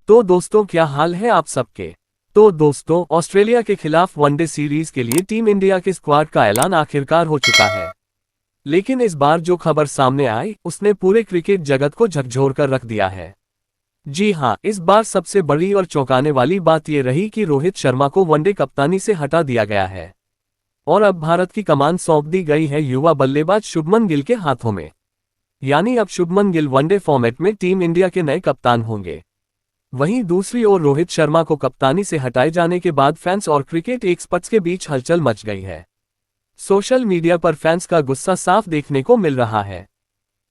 तो दोस्तों क्या हाल है आप सबके। तो दोस्तों ऑस्ट्रेलिया के खिलाफ वनडे सीरीज के लिए टीम इंडिया के स्क्वाड का ऐलान आखिरकार हो चुका है। लेकिन इस बार जो खबर सामने आई उसने पूरे क्रिकेट जगत को झकझोर कर रख दिया है। जी हां, इस बार सबसे बड़ी और चौंकाने वाली बात यह रही कि रोहित शर्मा को वनडे कप्तानी से हटा दिया गया है और अब भारत की कमान सौंप दी गई है युवा बल्लेबाज शुभमन गिल के हाथों में। यानी अब शुभमन गिल वनडे फॉर्मेट में टीम इंडिया के नए कप्तान होंगे। वहीं दूसरी ओर रोहित शर्मा को कप्तानी से हटाए जाने के बाद फैंस और क्रिकेट एक्सपर्ट्स के बीच हलचल मच गई है। सोशल मीडिया पर फैंस का गुस्सा साफ देखने को मिल रहा है।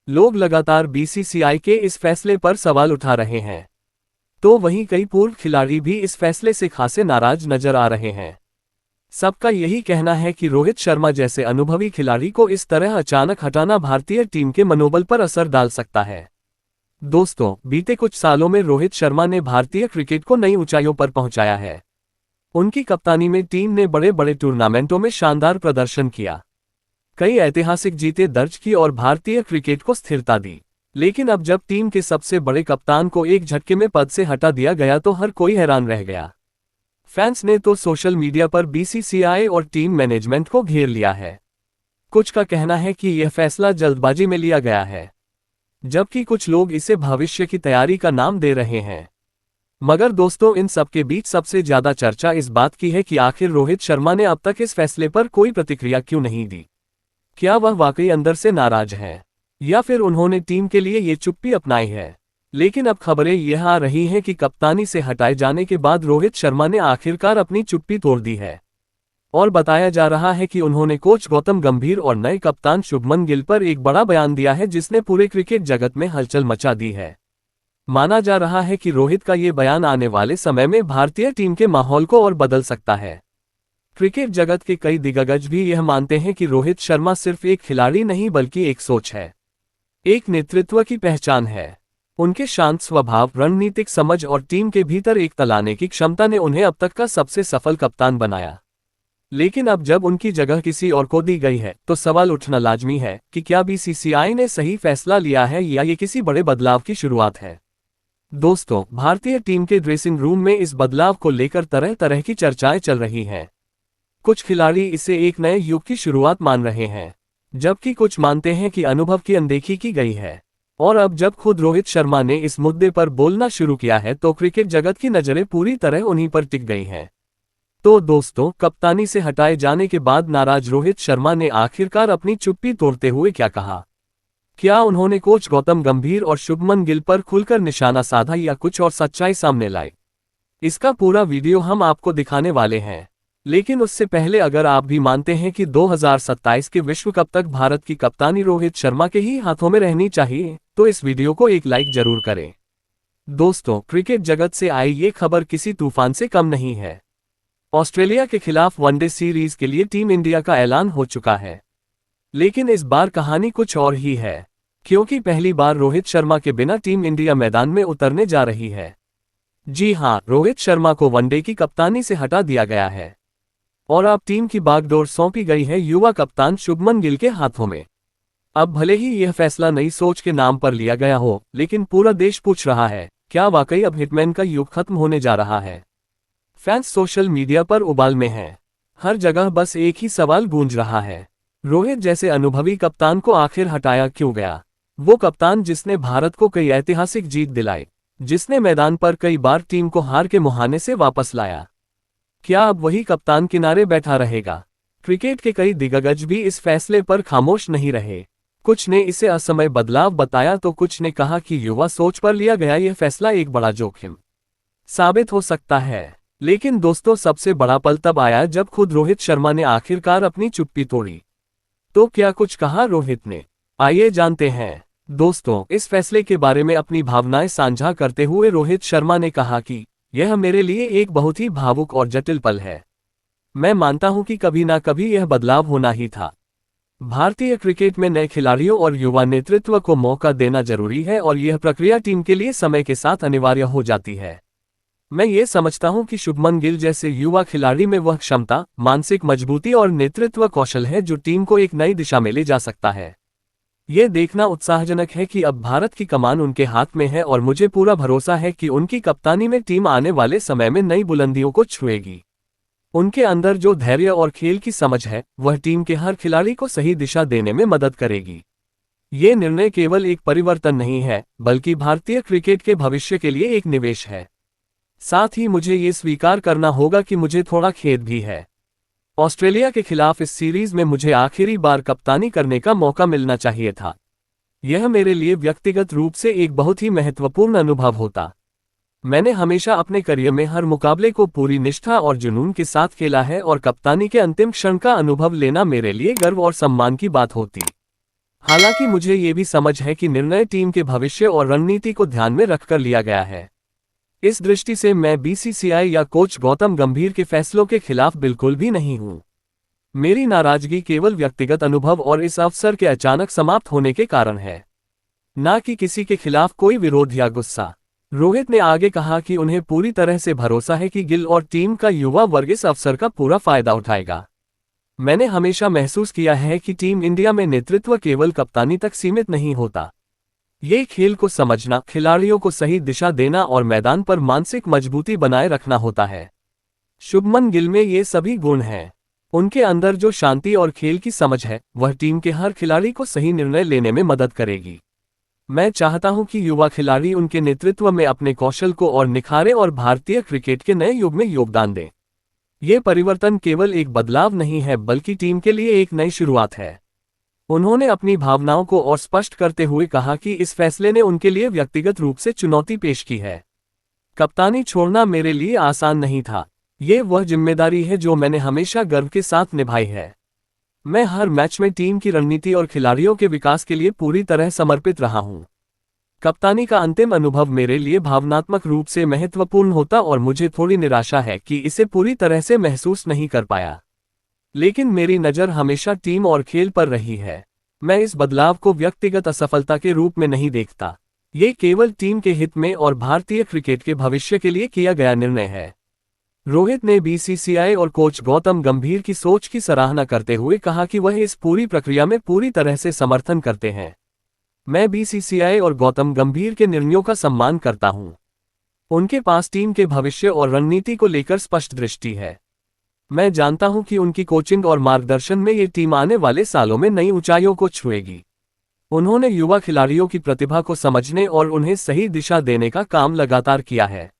लोग लगातार बीसीसीआई के इस फैसले पर सवाल उठा रहे हैं, तो वहीं कई पूर्व खिलाड़ी भी इस फैसले से खासे नाराज नजर आ रहे हैं। सबका यही कहना है कि रोहित शर्मा जैसे अनुभवी खिलाड़ी को इस तरह अचानक हटाना भारतीय टीम के मनोबल पर असर डाल सकता है। दोस्तों, बीते कुछ सालों में रोहित शर्मा ने भारतीय क्रिकेट को नई ऊंचाइयों पर पहुंचाया है। उनकी कप्तानी में टीम ने बड़े बड़े टूर्नामेंटों में शानदार प्रदर्शन किया, कई ऐतिहासिक जीतें दर्ज की और भारतीय क्रिकेट को स्थिरता दी। लेकिन अब जब टीम के सबसे बड़े कप्तान को एक झटके में पद से हटा दिया गया तो हर कोई हैरान रह गया। फैंस ने तो सोशल मीडिया पर बीसीसीआई और टीम मैनेजमेंट को घेर लिया है। कुछ का कहना है कि यह फैसला जल्दबाजी में लिया गया है, जबकि कुछ लोग इसे भविष्य की तैयारी का नाम दे रहे हैं। मगर दोस्तों, इन सब के बीच सबसे ज्यादा चर्चा इस बात की है कि आखिर रोहित शर्मा ने अब तक इस फैसले पर कोई प्रतिक्रिया क्यों नहीं दी। क्या वह वाकई अंदर से नाराज हैं, या फिर उन्होंने टीम के लिए ये चुप्पी अपनाई है। लेकिन अब खबरें यह आ रही हैं कि कप्तानी से हटाए जाने के बाद रोहित शर्मा ने आखिरकार अपनी चुप्पी तोड़ दी है और बताया जा रहा है कि उन्होंने कोच गौतम गंभीर और नए कप्तान शुभमन गिल पर एक बड़ा बयान दिया है जिसने पूरे क्रिकेट जगत में हलचल मचा दी है। माना जा रहा है कि रोहित का ये बयान आने वाले समय में भारतीय टीम के माहौल को और बदल सकता है। क्रिकेट जगत के कई दिग्गज भी यह मानते हैं कि रोहित शर्मा सिर्फ एक खिलाड़ी नहीं बल्कि एक सोच है, एक नेतृत्व की पहचान है। उनके शांत स्वभाव, रणनीतिक समझ और टीम के भीतर एकता लाने की क्षमता ने उन्हें अब तक का सबसे सफल कप्तान बनाया। लेकिन अब जब उनकी जगह किसी और को दी गई है तो सवाल उठना लाजमी है कि क्या बीसीसीआई ने सही फैसला लिया है या ये किसी बड़े बदलाव की शुरुआत है। दोस्तों, भारतीय टीम के ड्रेसिंग रूम में इस बदलाव को लेकर तरह तरह की चर्चाएं चल रही हैं। कुछ खिलाड़ी इसे एक नए युग की शुरुआत मान रहे हैं, जबकि कुछ मानते हैं कि अनुभव की अनदेखी की गई है। और अब जब खुद रोहित शर्मा ने इस मुद्दे पर बोलना शुरू किया है तो क्रिकेट जगत की नजरें पूरी तरह उन्हीं पर टिक गई हैं। तो दोस्तों, कप्तानी से हटाए जाने के बाद नाराज रोहित शर्मा ने आखिरकार अपनी चुप्पी तोड़ते हुए क्या कहा। क्या उन्होंने कोच गौतम गंभीर और शुभमन गिल पर खुलकर निशाना साधा या कुछ और सच्चाई सामने लाई, इसका पूरा वीडियो हम आपको दिखाने वाले हैं। लेकिन उससे पहले अगर आप भी मानते हैं कि 2027 के विश्व कप तक भारत की कप्तानी रोहित शर्मा के ही हाथों में रहनी चाहिए तो इस वीडियो को एक लाइक जरूर करें। दोस्तों, क्रिकेट जगत से आई ये खबर किसी तूफान से कम नहीं है। ऑस्ट्रेलिया के खिलाफ वनडे सीरीज के लिए टीम इंडिया का ऐलान हो चुका है। लेकिन इस बार कहानी कुछ और ही है, क्योंकि पहली बार रोहित शर्मा के बिना टीम इंडिया मैदान में उतरने जा रही है। जी हां, रोहित शर्मा को वनडे की कप्तानी से हटा दिया गया है और अब टीम की बागडोर सौंपी गई है युवा कप्तान शुभमन गिल के हाथों में। अब भले ही यह फैसला नई सोच के नाम पर लिया गया हो, लेकिन पूरा देश पूछ रहा है, क्या वाकई अब हिटमैन का युग खत्म होने जा रहा है। फैंस सोशल मीडिया पर उबाल में हैं। हर जगह बस एक ही सवाल गूंज रहा है, रोहित जैसे अनुभवी कप्तान को आखिर हटाया क्यों गया। वो कप्तान जिसने भारत को कई ऐतिहासिक जीत दिलाई, जिसने मैदान पर कई बार टीम को हार के मुहाने से वापस लाया, क्या अब वही कप्तान किनारे बैठा रहेगा। क्रिकेट के कई दिग्गज भी इस फैसले पर खामोश नहीं रहे। कुछ ने इसे असमय बदलाव बताया तो कुछ ने कहा कि युवा सोच पर लिया गया यह फैसला एक बड़ा जोखिम साबित हो सकता है। लेकिन दोस्तों, सबसे बड़ा पल तब आया जब खुद रोहित शर्मा ने आखिरकार अपनी चुप्पी तोड़ी। तो क्या कुछ कहा रोहित ने, आइए जानते हैं। दोस्तों, इस फैसले के बारे में अपनी भावनाएं साझा करते हुए रोहित शर्मा ने कहा कि यह मेरे लिए एक बहुत ही भावुक और जटिल पल है। मैं मानता हूं कि कभी ना कभी यह बदलाव होना ही था। भारतीय क्रिकेट में नए खिलाड़ियों और युवा नेतृत्व को मौका देना जरूरी है और यह प्रक्रिया टीम के लिए समय के साथ अनिवार्य हो जाती है। मैं ये समझता हूं कि शुभमन गिल जैसे युवा खिलाड़ी में वह क्षमता, मानसिक मजबूती और नेतृत्व कौशल है जो टीम को एक नई दिशा में ले जा सकता है। ये देखना उत्साहजनक है कि अब भारत की कमान उनके हाथ में है और मुझे पूरा भरोसा है कि उनकी कप्तानी में टीम आने वाले समय में नई बुलंदियों को छुएगी। उनके अंदर जो धैर्य और खेल की समझ है, वह टीम के हर खिलाड़ी को सही दिशा देने में मदद करेगी। ये निर्णय केवल एक परिवर्तन नहीं है, बल्कि भारतीय क्रिकेट के भविष्य के लिए एक निवेश है। साथ ही मुझे ये स्वीकार करना होगा कि मुझे थोड़ा खेद भी है। ऑस्ट्रेलिया के खिलाफ इस सीरीज में मुझे आखिरी बार कप्तानी करने का मौका मिलना चाहिए था। यह मेरे लिए व्यक्तिगत रूप से एक बहुत ही महत्वपूर्ण अनुभव होता। मैंने हमेशा अपने करियर में हर मुकाबले को पूरी निष्ठा और जुनून के साथ खेला है और कप्तानी के अंतिम क्षण का अनुभव लेना मेरे लिए गर्व और सम्मान की बात होती। हालांकि मुझे ये भी समझ है कि निर्णय टीम के भविष्य और रणनीति को ध्यान में रखकर लिया गया है। इस दृष्टि से मैं बीसीसीआई या कोच गौतम गंभीर के फैसलों के खिलाफ बिल्कुल भी नहीं हूं। मेरी नाराजगी केवल व्यक्तिगत अनुभव और इस अवसर के अचानक समाप्त होने के कारण है, न कि किसी के खिलाफ कोई विरोध या गुस्सा। रोहित ने आगे कहा कि उन्हें पूरी तरह से भरोसा है कि गिल और टीम का युवा वर्ग इस अवसर का पूरा फायदा उठाएगा। मैंने हमेशा महसूस किया है कि टीम इंडिया में नेतृत्व केवल कप्तानी तक सीमित नहीं होता। ये खेल को समझना, खिलाड़ियों को सही दिशा देना और मैदान पर मानसिक मजबूती बनाए रखना होता है। शुभमन गिल में ये सभी गुण हैं। उनके अंदर जो शांति और खेल की समझ है, वह टीम के हर खिलाड़ी को सही निर्णय लेने में मदद करेगी। मैं चाहता हूं कि युवा खिलाड़ी उनके नेतृत्व में अपने कौशल को और निखारें और भारतीय क्रिकेट के नए युग में योगदान दें। ये परिवर्तन केवल एक बदलाव नहीं है, बल्कि टीम के लिए एक नई शुरुआत है। उन्होंने अपनी भावनाओं को और स्पष्ट करते हुए कहा कि इस फैसले ने उनके लिए व्यक्तिगत रूप से चुनौती पेश की है। कप्तानी छोड़ना मेरे लिए आसान नहीं था। ये वह जिम्मेदारी है जो मैंने हमेशा गर्व के साथ निभाई है। मैं हर मैच में टीम की रणनीति और खिलाड़ियों के विकास के लिए पूरी तरह समर्पित रहा हूं। कप्तानी का अंतिम अनुभव मेरे लिए भावनात्मक रूप से महत्वपूर्ण होता और मुझे थोड़ी निराशा है कि इसे पूरी तरह से महसूस नहीं कर पाया। लेकिन मेरी नज़र हमेशा टीम और खेल पर रही है। मैं इस बदलाव को व्यक्तिगत असफलता के रूप में नहीं देखता। ये केवल टीम के हित में और भारतीय क्रिकेट के भविष्य के लिए किया गया निर्णय है। रोहित ने बीसीसीआई और कोच गौतम गंभीर की सोच की सराहना करते हुए कहा कि वह इस पूरी प्रक्रिया में पूरी तरह से समर्थन करते हैं। मैं बीसीसीआई और गौतम गंभीर के निर्णयों का सम्मान करता हूं। उनके पास टीम के भविष्य और रणनीति को लेकर स्पष्ट दृष्टि है। मैं जानता हूं कि उनकी कोचिंग और मार्गदर्शन में ये टीम आने वाले सालों में नई ऊंचाइयों को छुएगी। उन्होंने युवा खिलाड़ियों की प्रतिभा को समझने और उन्हें सही दिशा देने का काम लगातार किया है।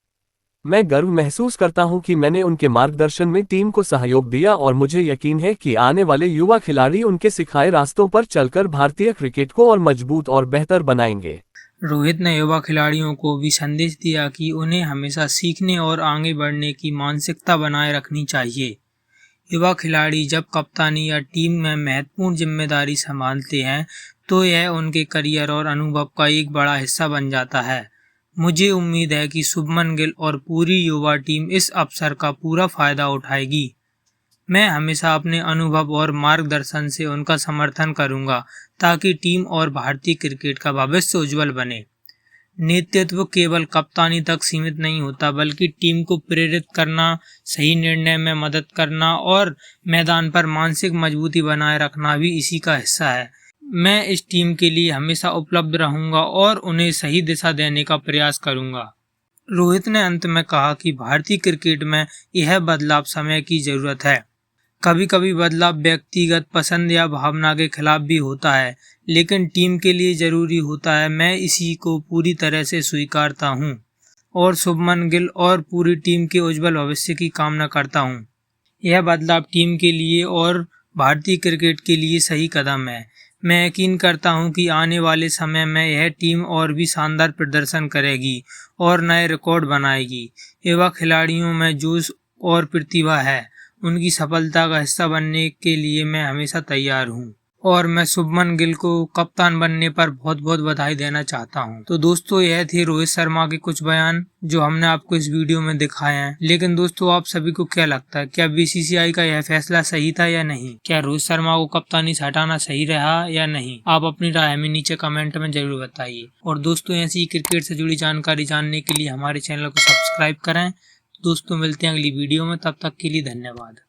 मैं गर्व महसूस करता हूं कि मैंने उनके मार्गदर्शन में टीम को सहयोग दिया और मुझे यकीन है कि आने वाले युवा खिलाड़ी उनके सिखाए रास्तों पर चलकर भारतीय क्रिकेट को और मजबूत और बेहतर बनाएंगे। रोहित ने युवा खिलाड़ियों को भी संदेश दिया कि उन्हें हमेशा सीखने और आगे बढ़ने की मानसिकता बनाए रखनी चाहिए। युवा खिलाड़ी जब कप्तानी या टीम में महत्वपूर्ण जिम्मेदारी संभालते हैं तो यह उनके करियर और अनुभव का एक बड़ा हिस्सा बन जाता है। मुझे उम्मीद है कि शुभमन गिल और पूरी युवा टीम इस अवसर का पूरा फायदा उठाएगी। मैं हमेशा अपने अनुभव और मार्गदर्शन से उनका समर्थन करूंगा ताकि टीम और भारतीय क्रिकेट का भविष्य उज्जवल बने। नेतृत्व केवल कप्तानी तक सीमित नहीं होता, बल्कि टीम को प्रेरित करना, सही निर्णय में मदद करना और मैदान पर मानसिक मजबूती बनाए रखना भी इसी का हिस्सा है। मैं इस टीम के लिए हमेशा उपलब्ध रहूंगा और उन्हें सही दिशा देने का प्रयास करूंगा। रोहित ने अंत में कहा कि भारतीय क्रिकेट में यह बदलाव समय की जरूरत है। कभी कभी बदलाव व्यक्तिगत पसंद या भावना के खिलाफ भी होता है, लेकिन टीम के लिए जरूरी होता है। मैं इसी को पूरी तरह से स्वीकारता हूं और शुभमन गिल और पूरी टीम के उज्जवल भविष्य की कामना करता हूं। यह बदलाव टीम के लिए और भारतीय क्रिकेट के लिए सही कदम है। मैं यकीन करता हूं कि आने वाले समय में यह टीम और भी शानदार प्रदर्शन करेगी और नए रिकॉर्ड बनाएगी। युवा खिलाड़ियों में जोश और प्रतिभा है। उनकी सफलता का हिस्सा बनने के लिए मैं हमेशा तैयार हूं और मैं शुभमन गिल को कप्तान बनने पर बहुत बहुत बधाई देना चाहता हूं। तो दोस्तों, यह थे रोहित शर्मा के कुछ बयान जो हमने आपको इस वीडियो में दिखाए हैं। लेकिन दोस्तों, आप सभी को क्या लगता है, क्या बीसीसीआई का यह फैसला सही था या नहीं? क्या रोहित शर्मा को कप्तानी से हटाना सही रहा या नहीं? आप अपनी राय हमें नीचे कमेंट में जरूर बताइए। और दोस्तों, ऐसी क्रिकेट से जुड़ी जानकारी जानने के लिए हमारे चैनल को सब्सक्राइब करें। दोस्तों, मिलते हैं अगली वीडियो में, तब तक के लिए धन्यवाद।